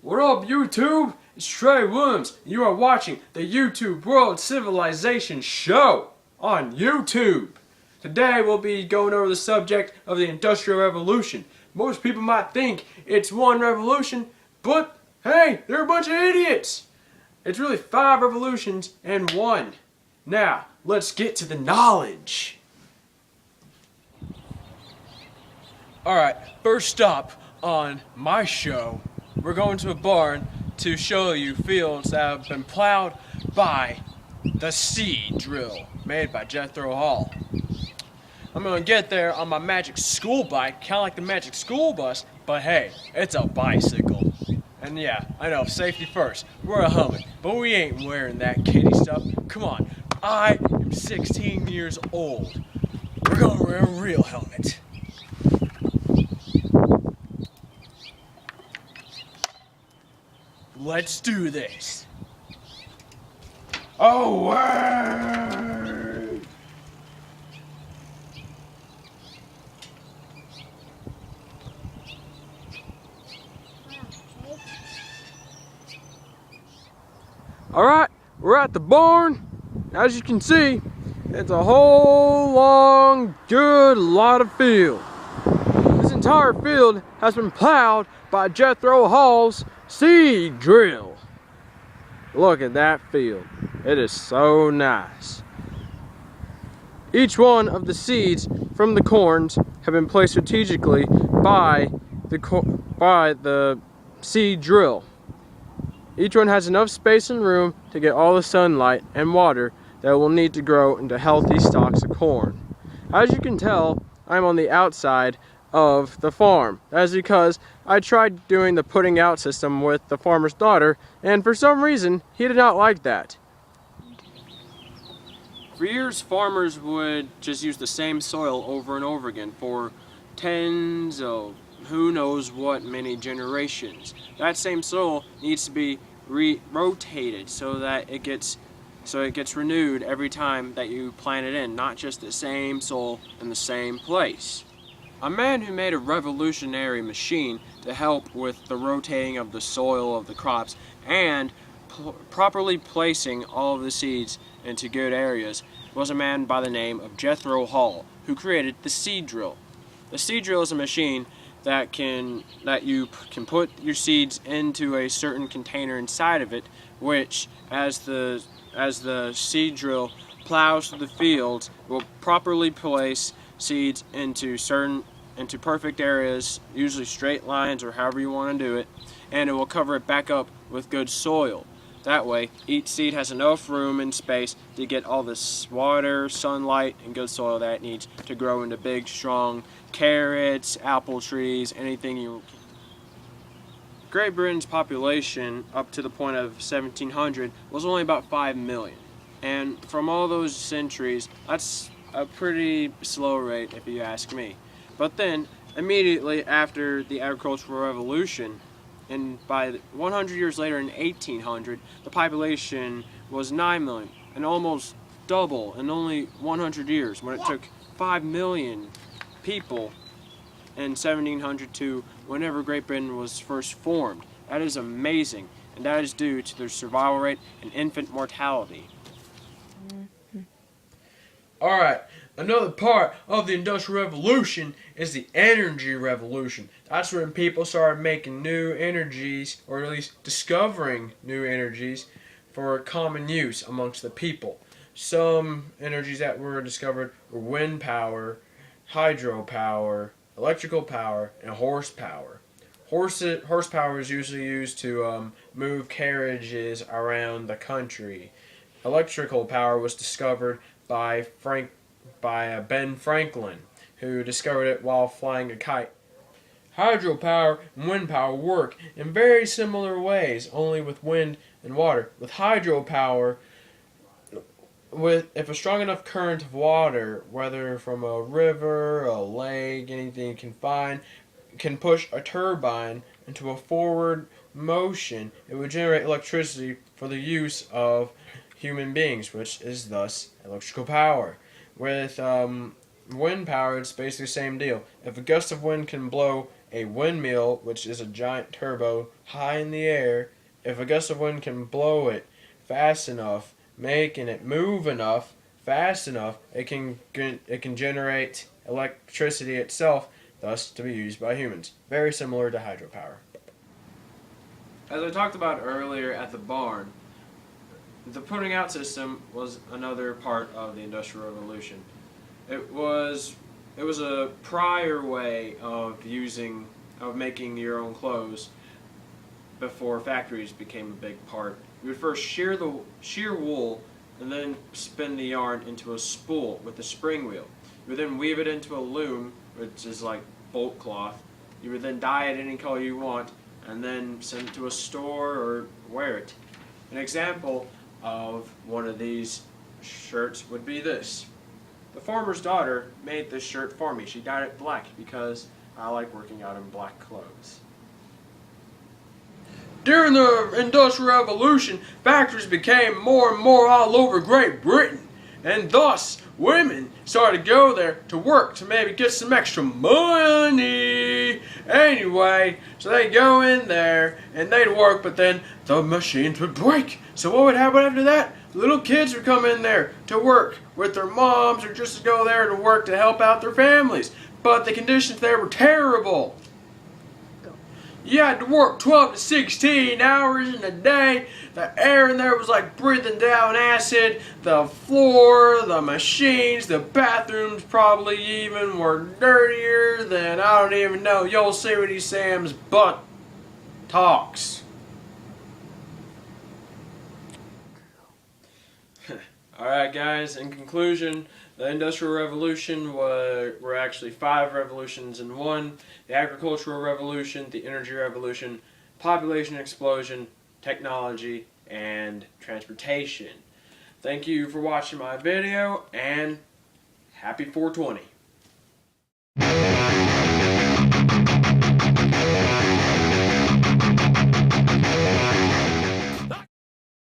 What up, YouTube? It's Trey Williams, and you are watching the YouTube World Civilization Show on YouTube. Today we'll be going over the subject of the Industrial Revolution. Most people might think it's one revolution, but hey, they're a bunch of idiots. It's really 5 revolutions and 1. Now, let's get to the knowledge. Alright, first stop on my show. We're going to a barn to show you fields that have been plowed by the seed drill made by Jethro Hall. I'm going to get there on my magic school bike, kind of like the magic school bus, but hey, it's a bicycle. And yeah, I know, safety first. Wear a helmet, but we ain't wearing that kiddie stuff. Come on, I am 16 years old. We're going to wear a real helmet. Let's do this. Away! Alright, we're at the barn. As you can see, it's a whole long, good lot of field. This entire field has been plowed by Jethro Hall's seed drill. Look at that field. It is so nice. Each one of the seeds from the corns have been placed strategically by the seed drill. Each one has enough space and room to get all the sunlight and water that it will need to grow into healthy stalks of corn. As you can tell, I'm on the outside of the farm. That is because I tried doing the putting out system with the farmer's daughter, and for some reason he did not like that. For years, farmers would just use the same soil over and over again for tens of who knows what many generations. That same soil needs to be rotated so that it gets renewed every time that you plant it in, not just the same soil in the same place. A man who made a revolutionary machine to help with the rotating of the soil of the crops and properly placing all of the seeds into good areas was a man by the name of Jethro Hall, who created the seed drill. The seed drill is a machine that you can put your seeds into a certain container inside of it, which as the seed drill plows through the fields will properly place seeds into perfect areas, usually straight lines or however you want to do it, and it will cover it back up with good soil. That way, each seed has enough room and space to get all this water, sunlight, and good soil that it needs to grow into big, strong carrots, apple trees, anything you can. Great Britain's population up to the point of 1700 was only about 5 million. And from all those centuries, that's a pretty slow rate if you ask me. But then, immediately after the agricultural revolution, and by 100 years later in 1800, the population was 9 million, and almost double in only 100 years, when it took 5 million people in 1700 to whenever Great Britain was first formed. That is amazing, and that is due to their survival rate and infant mortality. Alright, another part of the Industrial Revolution is the energy revolution. That's when people started making new energies, or at least discovering new energies for common use amongst the people. Some energies that were discovered were wind power, hydropower, electrical power, and horsepower. Horsepower is usually used to move carriages around the country. Electrical power was discovered by Ben Franklin, who discovered it while flying a kite. Hydropower and wind power work in very similar ways, only with wind and water. With hydropower, if a strong enough current of water, whether from a river, a lake, anything you can find, can push a turbine into a forward motion, it would generate electricity for the use of human beings, which is thus electrical power. With wind power, it's basically the same deal. If a gust of wind can blow a windmill, which is a giant turbo high in the air, if a gust of wind can blow it fast enough, making it move enough, fast enough, it can generate electricity itself, thus to be used by humans. Very similar to hydropower. As I talked about earlier at the barn, the putting out system was another part of the Industrial Revolution. It was a prior way of making your own clothes before factories became a big part. You would first shear wool and then spin the yarn into a spool with a spring wheel. You would then weave it into a loom, which is like bolt cloth. You would then dye it any color you want and then send it to a store or wear it. An example of one of these shirts would be this. The farmer's daughter made this shirt for me. She dyed it black because I like working out in black clothes. During the Industrial Revolution, factories became more and more all over Great Britain, and thus women started to go there to work to maybe get some extra money. Anyway, so they'd go in there and they'd work, but then the machines would break. So what would happen after that? Little kids would come in there to work with their moms or just to go there to work to help out their families. But the conditions there were terrible. You had to work 12 to 16 hours in a day. The air in there was like breathing down acid. The floor, the machines, the bathrooms probably even were dirtier than, I don't even know, Yosemite Sam's butt talks. Alright guys, in conclusion, the Industrial Revolution were actually 5 revolutions in one. The Agricultural Revolution, the Energy Revolution, Population Explosion, Technology, and Transportation. Thank you for watching my video, and happy 420.